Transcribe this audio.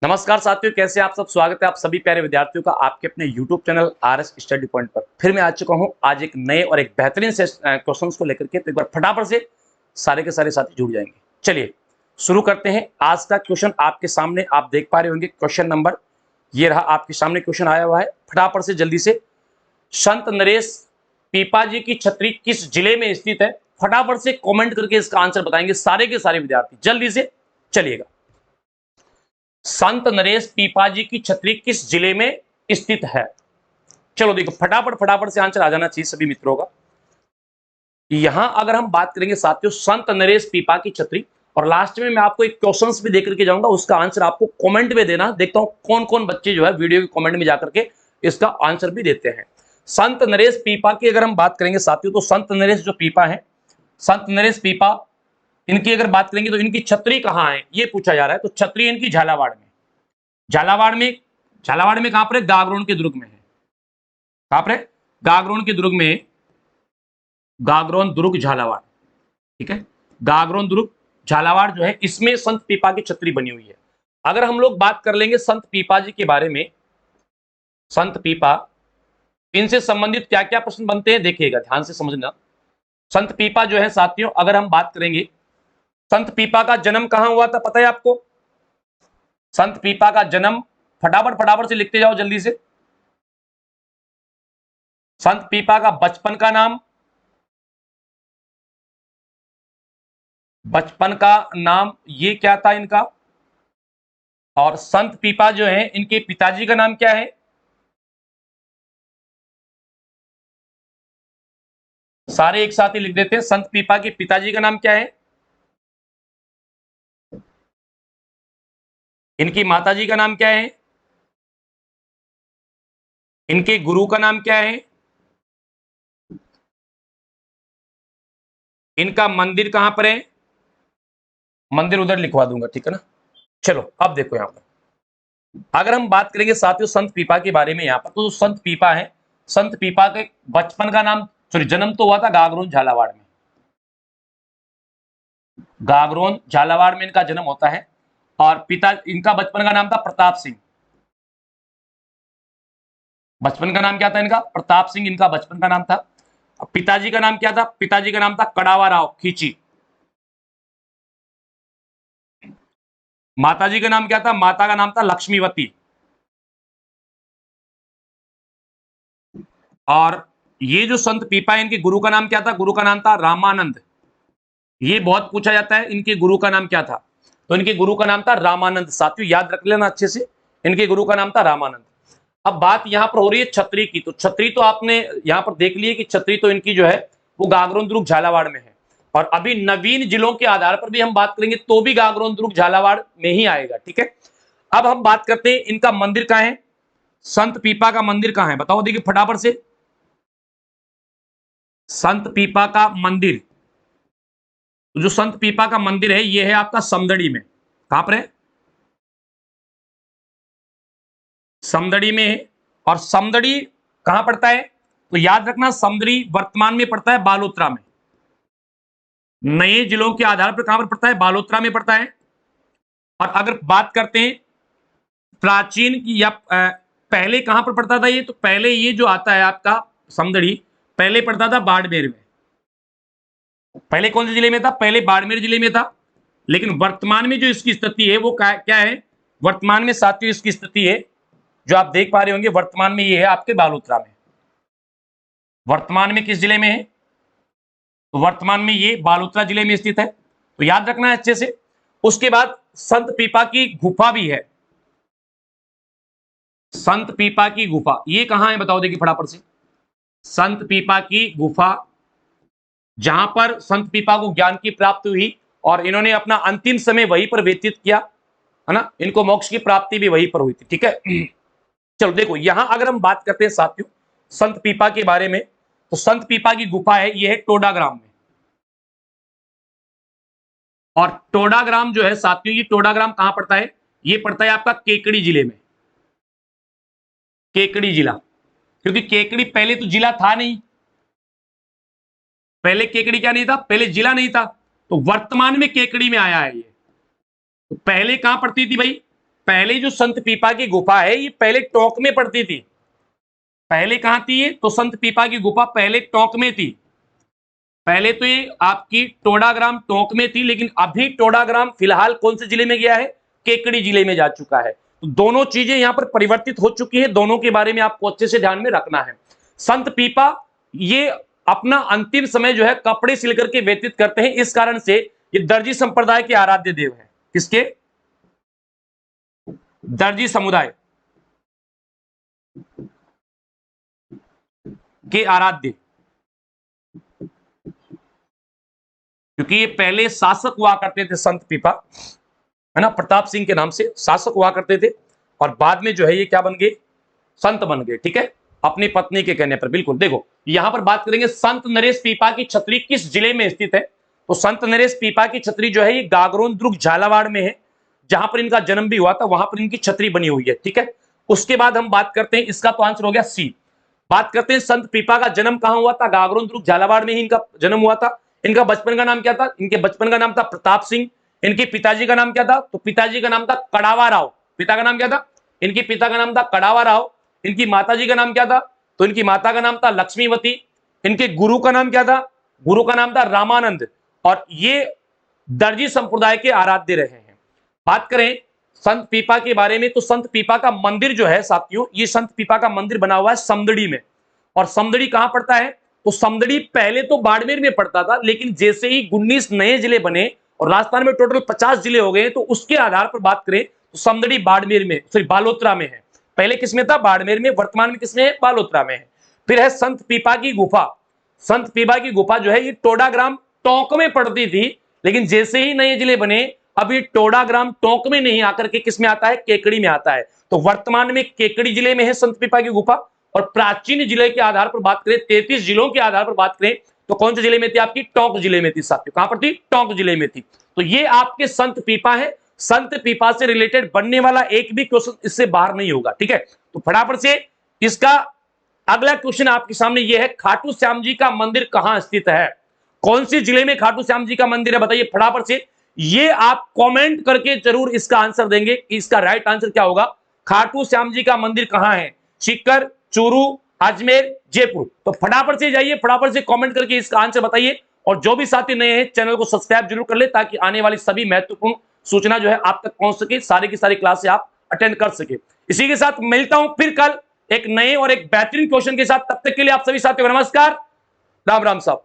नमस्कार साथियों, कैसे आप सब। स्वागत है आप सभी प्यारे विद्यार्थियों का आपके अपने YouTube channel RS study point पर। फिर मैं आ चुका हूं आज एक नए और एक बेहतरीन से क्वेश्चंस को लेकर के। तो एक बार फटाफट से सारे के सारे साथी जुड़ जाएंगे। चलिए शुरू करते हैं। आज का क्वेश्चन आपके सामने आप देख पा रहे होंगे। क्वेश्चन नंबर ये रहा, आपके सामने क्वेश्चन आया हुआ है। फटाफट से जल्दी से, संत नरेश पीपाजी की छतरी किस जिले में स्थित है? फटाफट से कॉमेंट करके इसका आंसर बताएंगे सारे के सारे विद्यार्थी, जल्दी से। चलिएगा, संत नरेश पीपाजी की छतरी किस जिले में स्थित है? चलो देखो, फटाफट फटाफट से आंसर आ जाना चाहिए सभी मित्रों का। यहां अगर हम बात करेंगे साथियों, संत नरेश पीपा की छतरी, और लास्ट में मैं आपको एक क्वेश्चंस भी देकर के जाऊंगा, उसका आंसर आपको कमेंट में देना। देखता हूं कौन कौन बच्चे जो है वीडियो के कमेंट में जाकर के इसका आंसर भी देते हैं। संत नरेश पीपा की अगर हम बात करेंगे साथियों, तो संत नरेश जो पीपा है, संत नरेश पीपा, इनकी अगर बात करेंगे तो इनकी छतरी कहां है ये पूछा जा रहा है। तो छतरी इनकी झालावाड़ में, झालावाड़ में, झालावाड़ में कहां पर है? गागरोन के दुर्ग में है। कहां पर है? गागरोन के दुर्ग में, गागरोन दुर्ग झालावाड़। ठीक है, गागरोन दुर्ग झालावाड़ जो है, इसमें संत पीपा की छतरी बनी हुई है। अगर हम लोग बात कर लेंगे संत पीपा जी के बारे में, संत पीपा, इनसे संबंधित क्या क्या प्रश्न बनते हैं देखिएगा, ध्यान से समझना। संत पीपा जो है साथियों, अगर हम बात करेंगे, संत पीपा का जन्म कहां हुआ था पता है आपको? संत पीपा का जन्म, फटाफट फटाफट से लिखते जाओ जल्दी से। संत पीपा का बचपन का नाम, बचपन का नाम ये क्या था इनका? और संत पीपा जो है, इनके पिताजी का नाम क्या है? सारे एक साथ ही लिख देते हैं। संत पीपा के पिताजी का नाम क्या है? इनकी माताजी का नाम क्या है? इनके गुरु का नाम क्या है? इनका मंदिर कहां पर है? मंदिर उधर लिखवा दूंगा, ठीक है ना। चलो अब देखो, यहां पर अगर हम बात करेंगे साथियों संत पीपा के बारे में, यहां पर तो संत पीपा है, संत पीपा के बचपन का नाम, सॉरी जन्म तो हुआ था गागरोन झालावाड़ में, गागरोन झालावाड़ में इनका जन्म होता है। और पिता, इनका बचपन का नाम था प्रताप सिंह। बचपन का नाम क्या था इनका? प्रताप सिंह इनका बचपन का नाम था। पिताजी का नाम क्या था? पिताजी का नाम था कड़ावा राव खींची। माताजी का नाम क्या था? माता का नाम था लक्ष्मीवती। और ये जो संत पीपा है, इनके गुरु का नाम क्या था? गुरु का नाम था रामानंद। ये बहुत पूछा जाता है, इनके गुरु का नाम क्या था? तो इनके गुरु का नाम था रामानंद। साथियों याद रख लेना अच्छे से, इनके गुरु का नाम था रामानंद। अब बात यहां पर हो रही है छतरी की। तो छतरी तो आपने यहां पर देख ली है कि छतरी तो इनकी जो है वो गागरोन दुर्ग झालावाड़ में है। और अभी नवीन जिलों के आधार पर भी हम बात करेंगे तो भी गागरोन दुर्ग झालावाड़ में ही आएगा, ठीक है। अब हम बात करते हैं इनका मंदिर कहां है, संत पीपा का मंदिर कहां है, बताओ देखिए फटाफट से। संत पीपा का मंदिर, तो जो संत पीपा का मंदिर है ये है आपका समदड़ी में। कहां पर है? समदड़ी में है। और समदड़ी कहां पड़ता है? तो याद रखना, समदड़ी वर्तमान में पड़ता है बालोतरा में। नए जिलों के आधार पर कहां पर पड़ता है? बालोतरा में पड़ता है। और अगर बात करते हैं प्राचीन की या पहले कहां पर पड़ता था ये, तो पहले ये जो आता है आपका समदड़ी, पहले पड़ता था बाड़मेर में। पहले कौन से जिले में था? पहले बाड़मेर जिले में था। लेकिन वर्तमान में जो इसकी स्थिति है वो क्या है? वर्तमान में साथियों इसकी स्थिति है, जो आप देख पा रहे होंगे, वर्तमान में ये है आपके बालोतरा में। वर्तमान में किस जिले में है? तो वर्तमान में ये बालोतरा जिले में स्थित है। तो याद रखना है अच्छे से। उसके बाद संत पीपा की गुफा भी है। संत पीपा की गुफा ये कहां है बताओ देखिए फटाफट से। संत पीपा की गुफा, जहां पर संत पीपा को ज्ञान की प्राप्ति हुई और इन्होंने अपना अंतिम समय वहीं पर व्यतीत किया, है ना। इनको मोक्ष की प्राप्ति भी वहीं पर हुई थी, ठीक है। चलो देखो, यहां अगर हम बात करते हैं साथियों संत पीपा के बारे में, तो संत पीपा की गुफा है, यह है टोडाग्राम में। और टोडाग्राम जो है साथियों, ये टोडाग्राम कहां पड़ता है? ये पड़ता है आपका केकड़ी जिले में। केकड़ी जिला, क्योंकि केकड़ी पहले तो जिला था नहीं, पहले केकड़ी क्या नहीं था? पहले जिला नहीं था। तो वर्तमान में केकड़ी में आया है ये। तो पहले कहां पड़ती थी भाई? पहले जो संत पीपा की गुफा है ये पहले टोंक में पड़ती थी। पहले कहां थी ये? तो संत पीपा की गुफा पहले टोंक में थी। पहले तो ये आपकी टोडाग्राम टोंक में थी, लेकिन अभी टोडाग्राम फिलहाल कौन से जिले में गया है? केकड़ी जिले में जा चुका है। तो दोनों चीजें यहां पर परिवर्तित हो चुकी है, दोनों के बारे में आपको अच्छे से ध्यान में रखना है। संत पीपा ये अपना अंतिम समय जो है कपड़े सिल करके व्यतीत करते हैं, इस कारण से ये दर्जी संप्रदाय के आराध्य देव हैं। किसके? दर्जी समुदाय के आराध्य, क्योंकि ये पहले शासक हुआ करते थे संत पीपा, है ना, प्रताप सिंह के नाम से शासक हुआ करते थे, और बाद में जो है ये क्या बन गए? संत बन गए। ठीक है, अपनी पत्नी के कहने पर। बिल्कुल, देखो यहां पर बात करेंगे संत नरेश पीपा की छतरी किस जिले में स्थित है। तो संत नरेश पीपा की छतरी जो है ये गागरोन दुर्ग झालावाड़ में है, जहां पर इनका जन्म भी हुआ था, वहां पर इनकी छतरी बनी हुई है। ठीक है, उसके बाद हम बात करते हैं, इसका तो आंसर हो गया सी। बात करते हैं संत पीपा का जन्म कहां हुआ था? गागरोन दुर्ग झालावाड़ में ही इनका जन्म हुआ था। इनका बचपन का नाम क्या था? इनके बचपन का नाम था प्रताप सिंह। इनके पिताजी का नाम क्या था? तो पिताजी का नाम था कड़ावा राव। पिता का नाम क्या था? इनके पिता का नाम था कड़ावा राव। इनकी माताजी का नाम क्या था? तो इनकी माता का नाम था लक्ष्मीवती। इनके गुरु का नाम क्या था? गुरु का नाम था रामानंद। और ये दर्जी संप्रदाय के आराध्य रहे हैं। बात करें संत पीपा के बारे में, तो संत पीपा का मंदिर जो है साथियों, ये संत पीपा का मंदिर बना हुआ है समदड़ी में। और समदड़ी कहां पड़ता है? तो समदड़ी पहले तो बाड़मेर में पड़ता था, लेकिन जैसे ही 19 नए जिले बने और राजस्थान में टोटल 50 जिले हो गए, तो उसके आधार पर बात करें तो समदड़ी बाड़मेर में, सॉरी बालोतरा में है। पहले किसमें था? बाड़मेर में। वर्तमान में किसमें है? बालोतरा में है। फिर है संत पीपा की गुफा। संत पीपा की गुफा जो है ये टोडाग्राम टोंक में पड़ती थी, लेकिन जैसे ही नए जिले बने, अभी टोडाग्राम टोंक में नहीं आकर के किसमें आता है? केकड़ी में आता है। तो वर्तमान में केकड़ी जिले में है संत पीपा की गुफा। और प्राचीन जिले के आधार पर बात करें, 33 जिलों के आधार पर बात करें, तो कौन से जिले में थी? आपकी टोंक जिले में थी साथियों। कहां पर थी? टोंक जिले में थी। तो ये आपके संत पीपा है। संत पीपा से रिलेटेड बनने वाला एक भी क्वेश्चन इससे बाहर नहीं होगा। ठीक है, तो फटाफट से इसका अगला क्वेश्चन आपके सामने ये है, खाटू श्याम जी का मंदिर कहां स्थित है? कौन सी जिले में खाटू श्याम जी का मंदिर है? बताइए फटाफट से। ये आप कमेंट करके जरूर इसका आंसर देंगे कि इसका राइट आंसर क्या होगा। खाटू श्याम जी का मंदिर कहां है? सीकर, चूरू, अजमेर, जयपुर? तो फटाफट से जाइए, फटाफट से कमेंट करके इसका आंसर बताइए। और जो भी साथी नए हैं, चैनल को सब्सक्राइब जरूर कर ले, ताकि आने वाली सभी महत्वपूर्ण सूचना जो है आप तक पहुंच सके, सारी की सारी क्लासें आप अटेंड कर सके। इसी के साथ मिलता हूं फिर कल एक नए और एक बेहतरीन क्वेश्चन के साथ। तब तक के लिए आप सभी साथियों को नमस्कार, राम राम साहब।